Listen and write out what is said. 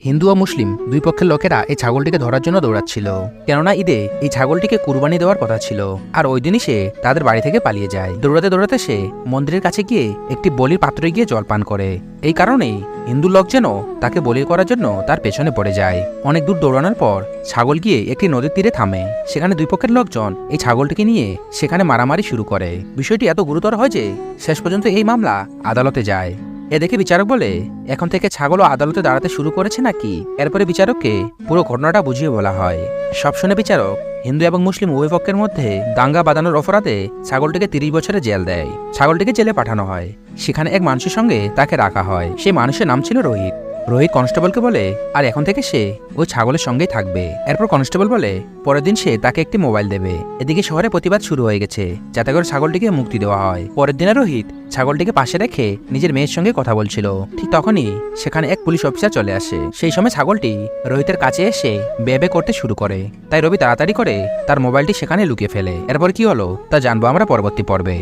হিন্দু ও মুসলিম দুই পক্ষের লোকেরা এই ছাগলটিকে ধরার জন্য দৌড়াচ্ছিল, কেননা ঈদে এই ছাগলটিকে কুরবানি দেওয়ার কথা ছিল। আর ওই দিনই সে তাদের বাড়ি থেকে পালিয়ে যায়। দৌড়াতে দৌড়াতে সে মন্দিরের কাছে গিয়ে একটি বলির পাত্রে গিয়ে জল পান করে। এই কারণেই হিন্দু লোক যেন তাকে বলি করার জন্য তার পেছনে পড়ে যায়। অনেক দূর দৌড়ানোর পর ছাগল গিয়ে একটি নদীর তীরে থামে। সেখানে দুই পক্ষের লোকজন এই ছাগলটিকে নিয়ে সেখানে মারামারি শুরু করে। বিষয়টি এত গুরুতর হয় যে শেষ পর্যন্ত এই মামলা আদালতে যায়। এ দেখে বিচারক বলে, এখন থেকে ছাগলও আদালতে দাঁড়াতে শুরু করেছে নাকি? এরপরে বিচারককে পুরো ঘটনাটা বুঝিয়ে বলা হয়। সব শুনে বিচারক হিন্দু এবং মুসলিম উভয় পক্ষের মধ্যে দাঙ্গা বাঁধানোর অপরাধে ছাগলটিকে 30 বছরের জেল দেয়। ছাগলটিকে জেলে পাঠানো হয়। সেখানে এক মানুষের সঙ্গে তাকে রাখা হয়। সেই মানুষের নাম ছিল রোহিত। রোহিত কনস্টেবলকে বলে, আর এখন থেকে সে ওই ছাগলের সঙ্গেই থাকবে। এরপর কনস্টেবল বলে পরের দিন সে তাকে একটি মোবাইল দেবে। এদিকে শহরে প্রতিবাদ শুরু হয়ে গেছে যাতে করে ছাগলটিকে মুক্তি দেওয়া হয়। পরের দিনে রোহিত ছাগলটিকে পাশে রেখে নিজের মেয়ের সঙ্গে কথা বলছিল। ঠিক তখনই সেখানে এক পুলিশ অফিসার চলে আসে। সেই সময় ছাগলটি রোহিতের কাছে এসে বে করতে শুরু করে। তাই রবি তাড়াতাড়ি করে তার মোবাইলটি সেখানে লুকিয়ে ফেলে। এরপর কি হলো তা জানবো আমরা পরবর্তী পর্বে।